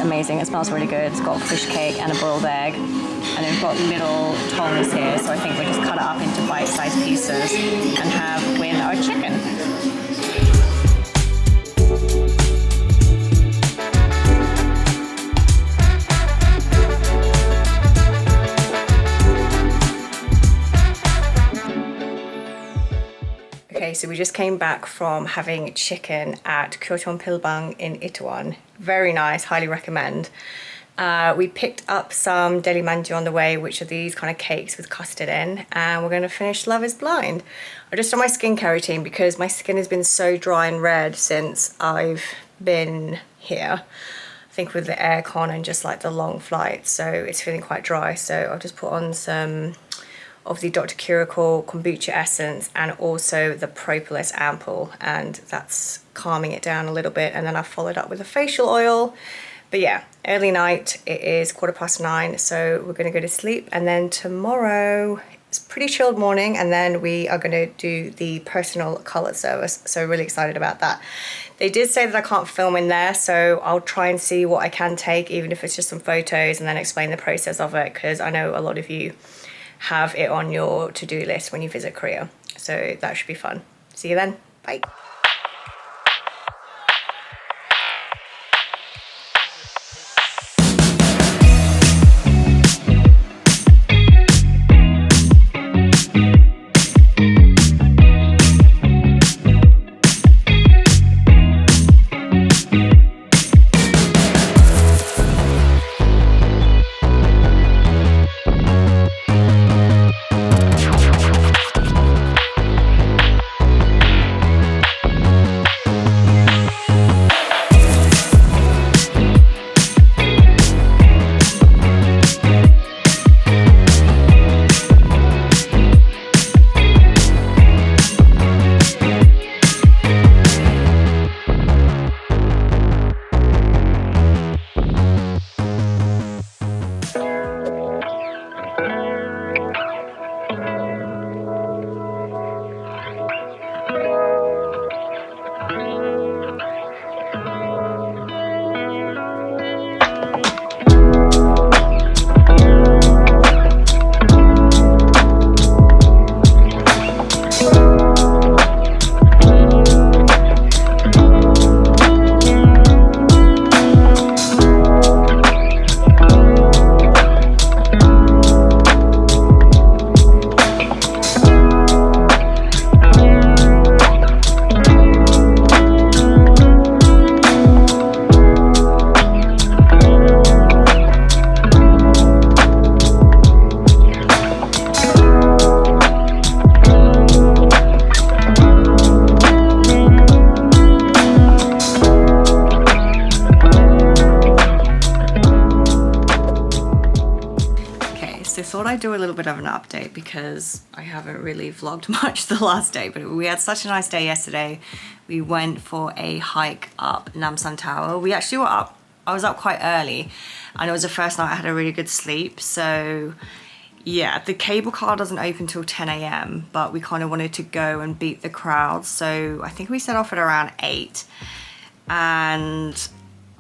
amazing. It smells really good. It's got fish cake and a boiled egg. And then we've got little tongs here, so I think we just cut it up into bite-sized pieces and have with our chicken. Okay, so we just came back from having chicken at Kyochon Pilbang in Itaewon. Very nice, highly recommend. We picked up some deli manju on the way, which are these kind of cakes with custard in, and we're going to finish Love is Blind. I just done my skincare routine because my skin has been so dry and red since I've been here. I think with the aircon and just like the long flight, so it's feeling quite dry. So I've just put on some of the Dr. Curator kombucha essence and also the propolis ampoule, and that's calming it down a little bit. And then I followed up with a facial oil. But yeah, early night, it is 9:15, so we're gonna go to sleep. And then tomorrow, it's a pretty chilled morning, and then we are gonna do the personal color service. So really excited about that. They did say that I can't film in there, so I'll try and see what I can take, even if it's just some photos, and then explain the process of it, because I know a lot of you have it on your to-do list when you visit Korea. So that should be fun. See you then, bye. Thought I'd do a little bit of an update because I haven't really vlogged much the last day, but we had such a nice day yesterday. We went for a hike up Namsan Tower. We actually were up, I was up quite early, and it was the first night I had a really good sleep. So yeah, the cable car doesn't open till 10 AM, but we kind of wanted to go and beat the crowd. So I think we set off at around 8, and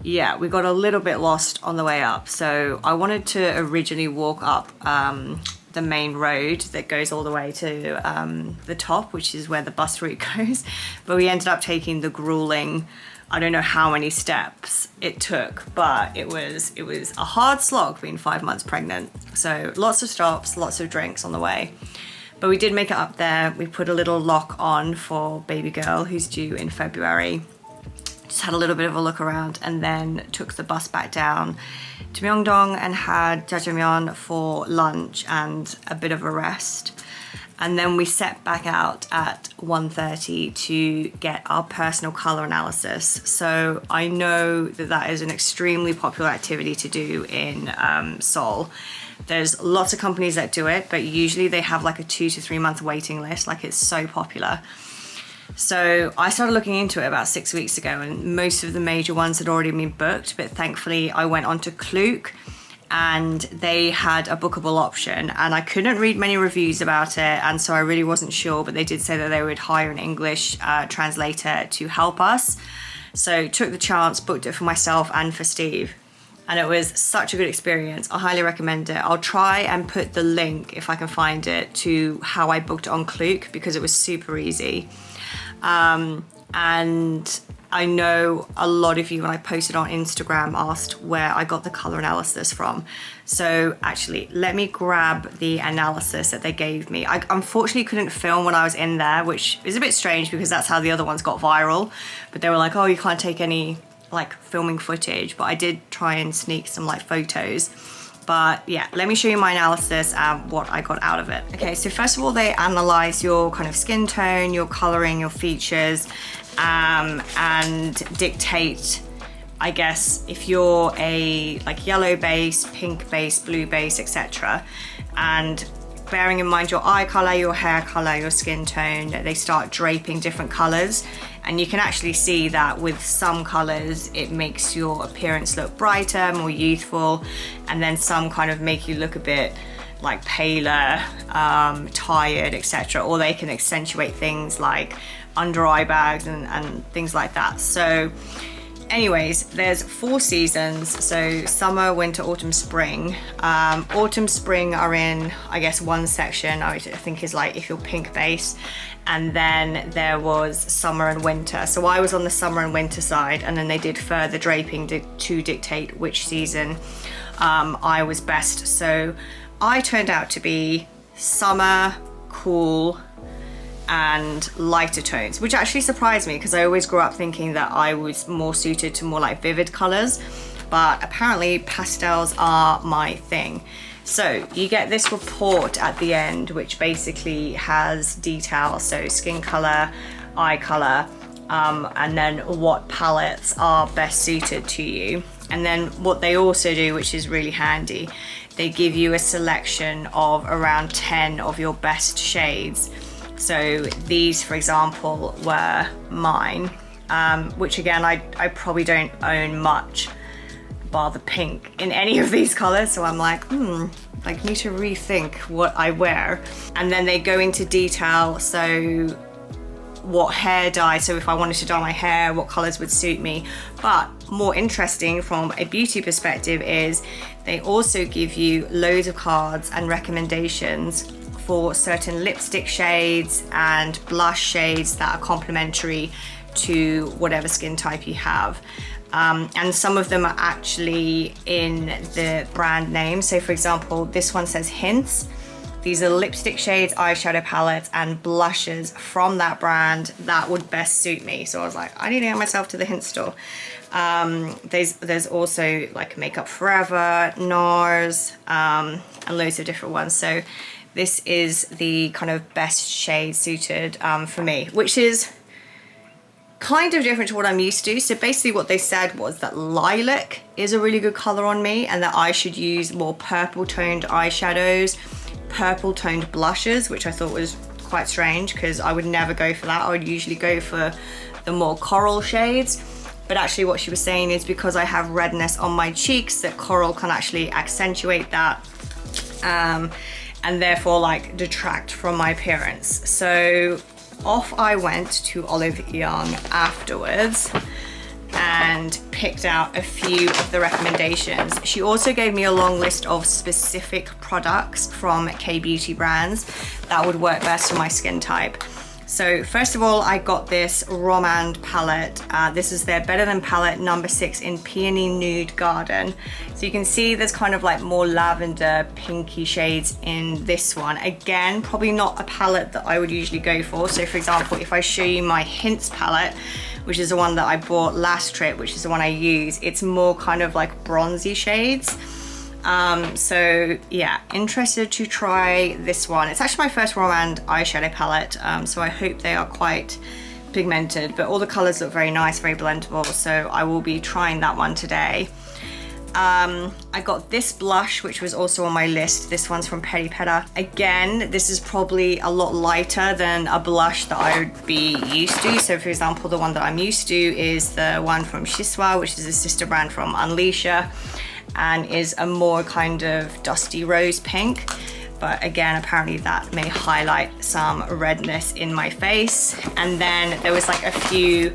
yeah, we got a little bit lost on the way up. So I wanted to originally walk up the main road that goes all the way to the top, which is where the bus route goes. But we ended up taking the grueling, I don't know how many steps it took, but it was a hard slog being 5 months pregnant. So lots of stops, lots of drinks on the way. But we did make it up there. We put a little lock on for baby girl who's due in February. Just had a little bit of a look around and then took the bus back down to Myeongdong and had jjajangmyeon for lunch and a bit of a rest. And then we set back out at 1:30 to get our personal color analysis. So I know that that is an extremely popular activity to do in Seoul. There's lots of companies that do it, but usually they have like a 2 to 3 month waiting list. Like, it's so popular. So I started looking into it about 6 weeks ago, and most of the major ones had already been booked, but thankfully I went on to Klook and they had a bookable option, and I couldn't read many reviews about it, and so I really wasn't sure, but they did say that they would hire an English translator to help us. So took the chance, booked it for myself and for Steve. and it was such a good experience. I highly recommend it. I'll try and put the link, if I can find it, to how I booked it on Klook, because it was super easy. And I know a lot of you, when I posted on Instagram, asked where I got the color analysis from. So actually, let me grab the analysis that they gave me. I unfortunately couldn't film when I was in there, which is a bit strange because that's how the other ones got viral. But they were like, oh, you can't take any like filming footage. But I did try and sneak some like photos. But yeah, let me show you my analysis and what I got out of it. Okay, so first of all, they analyze your kind of skin tone, your coloring, your features, and dictate, I guess, if you're a like yellow base, pink base, blue base, etc. And bearing in mind your eye color, your hair color, your skin tone, they start draping different colors. And you can actually see that with some colors, it makes your appearance look brighter, more youthful, and then some kind of make you look a bit like paler, tired, etc. Or they can accentuate things like under eye bags and things like that. So anyways, there's 4 seasons. So summer, winter, autumn, spring. Autumn, spring are in, I guess, one section, I think is like if you're pink base. And then there was summer and winter. So I was on the summer and winter side, and then they did further draping to dictate which season I was best. So I turned out to be summer, cool, and lighter tones, which actually surprised me because I always grew up thinking that I was more suited to more like vivid colors, but apparently pastels are my thing. So you get this report at the end, which basically has details, so skin color, eye color, and then what palettes are best suited to you. And then what they also do, which is really handy, they give you a selection of around 10 of your best shades. So these, for example, were mine, which again, I probably don't own much bar the pink in any of these colors. So I'm like, I need to rethink what I wear. And then they go into detail. So what hair dye, so if I wanted to dye my hair, what colors would suit me. But more interesting from a beauty perspective is they also give you loads of cards and recommendations for certain lipstick shades and blush shades that are complementary to whatever skin type you have. And some of them are actually in the brand name. So for example, this one says Hints. These are lipstick shades, eyeshadow palettes, and blushes from that brand that would best suit me. So I was like, I need to get myself to the Hint store. There's also like Makeup Forever, NARS, and loads of different ones. So this is the kind of best shade suited for me, which is kind of different to what I'm used to. So basically what they said was that lilac is a really good color on me and that I should use more purple toned eyeshadows, purple toned blushes, which I thought was quite strange because I would never go for that. I would usually go for the more coral shades. But actually what she was saying is because I have redness on my cheeks, that coral can actually accentuate that and therefore like detract from my appearance. So off I went to Olive Young afterwards and picked out a few of the recommendations. She also gave me a long list of specific products from K-beauty brands that would work best for my skin type. So first of all, I got this Romand palette. This is their Better Than palette number 6 in Peony Nude Garden. So you can see there's kind of like more lavender, pinky shades in this one. Again, probably not a palette that I would usually go for. So for example, if I show you my Hints palette, which is the one that I bought last trip, which is the one I use, it's more kind of like bronzy shades. So yeah, interested to try this one. It's actually my first Romand eyeshadow palette, so I hope they are quite pigmented, but all the colors look very nice, very blendable, so I will be trying that one today. I got this blush, which was also on my list. This one's from Peri Pera. Again, this is probably a lot lighter than a blush that I would be used to. So for example, the one that I'm used to is the one from Shiswa, which is a sister brand from Unleasher, and is a more kind of dusty rose pink. But again, apparently that may highlight some redness in my face. And then there was like a few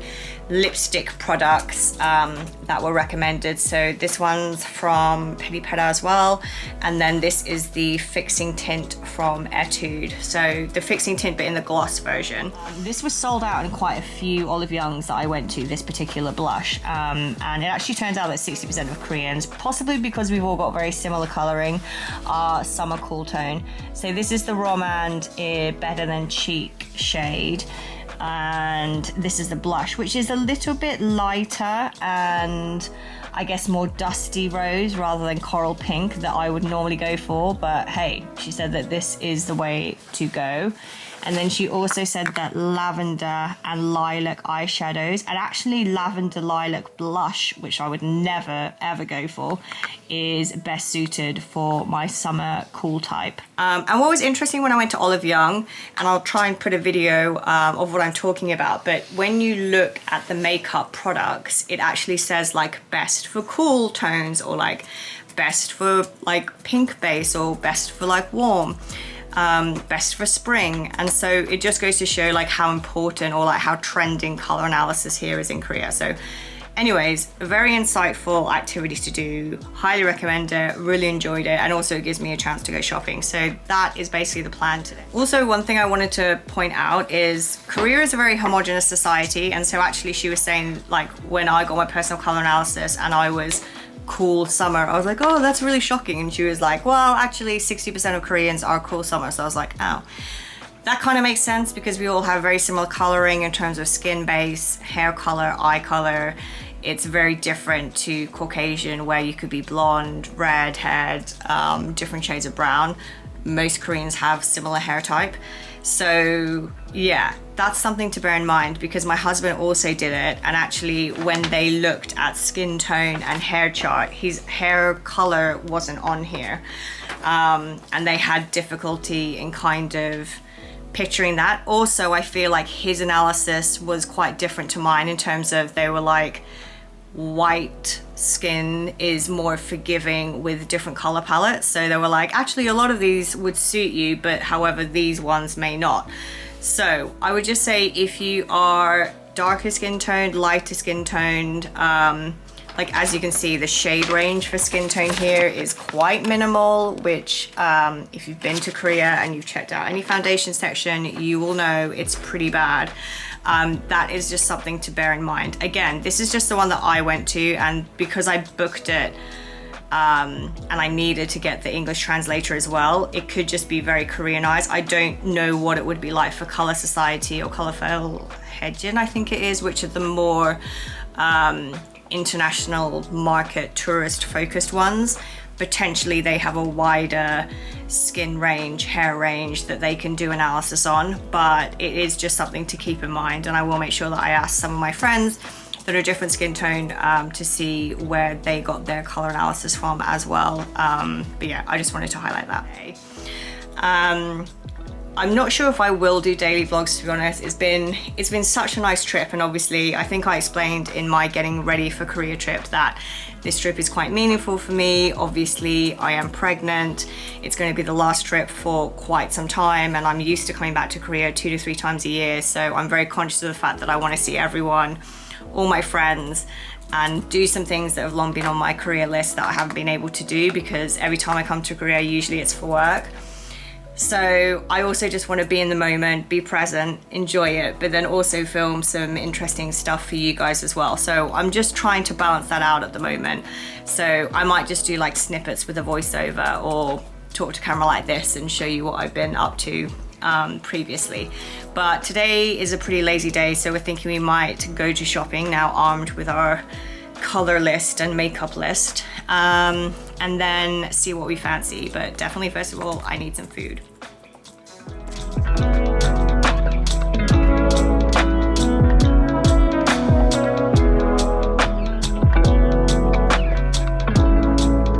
lipstick products that were recommended. So this one's from Pilbang as well, and then this is the fixing tint from Etude. So the fixing tint but in the gloss version. This was sold out in quite a few Olive Youngs that I went to, this particular blush, and it actually turns out that 60% of Koreans, possibly because we've all got very similar colouring, are summer cool tone. So this is the Romand Better Than Cheek shade, and this is the blush, which is a little bit lighter and I guess more dusty rose rather than coral pink that I would normally go for, but hey, she said that this is the way to go. And then she also said that lavender and lilac eyeshadows, and actually lavender lilac blush, which I would never ever go for, is best suited for my summer cool type. And what was interesting when I went to Olive Young, and I'll try and put a video of what I'm talking about, but when you look at the makeup products, it actually says like best for cool tones, or like best for like pink base, or best for like warm. Best for spring, and so it just goes to show like how important or like how trending color analysis here is in Korea. So anyways, very insightful activity to do, highly recommend it, really enjoyed it, and also it gives me a chance to go shopping. So that is basically the plan today. Also, one thing I wanted to point out is Korea is a very homogenous society, and so actually she was saying like when I got my personal color analysis and I was cool summer, I was like, oh, that's really shocking, and she was like, well, actually 60% of Koreans are cool summer. So I was like, oh, that kind of makes sense because we all have very similar coloring in terms of skin base, hair color, eye color. It's very different to Caucasian, where you could be blonde, redhead, different shades of brown. Most Koreans have similar hair type. So yeah, that's something to bear in mind, because my husband also did it, and actually when they looked at skin tone and hair chart, his hair color wasn't on here, and they had difficulty in kind of picturing that. Also, I feel like his analysis was quite different to mine in terms of they were like, white skin is more forgiving with different color palettes. So they were like, actually a lot of these would suit you, but however these ones may not. So I would just say if you are darker skin toned, lighter skin toned, like as you can see, the shade range for skin tone here is quite minimal, which if you've been to Korea and you've checked out any foundation section, you will know it's pretty bad. That is just something to bear in mind. Again, this is just the one that I went to, and because I booked it and I needed to get the English translator as well, it could just be very Koreanized. I don't know what it would be like for Color Society or Colorful Hejin, I think it is, which are the more international market tourist focused ones. Potentially they have a wider skin range, hair range that they can do analysis on, but it is just something to keep in mind, and I will make sure that I ask some of my friends that are different skin tone to see where they got their color analysis from as well. But yeah, I just wanted to highlight that. I'm not sure if I will do daily vlogs, to be honest. It's been such a nice trip, and obviously I think I explained in my getting ready for Korea trip that this trip is quite meaningful for me. Obviously I am pregnant. It's going to be the last trip for quite some time, and I'm used to coming back to Korea 2 to 3 times a year, so I'm very conscious of the fact that I want to see everyone, all my friends, and do some things that have long been on my Korea list that I haven't been able to do, because every time I come to Korea usually it's for work. So I also just want to be in the moment, be present, enjoy it, but then also film some interesting stuff for you guys as well. So I'm just trying to balance that out at the moment. So I might just do like snippets with a voiceover, or talk to camera like this and show you what I've been up to previously. But today is a pretty lazy day, so we're thinking we might go to shopping now, armed with our color list and makeup list, and then see what we fancy. But definitely, first of all, I need some food.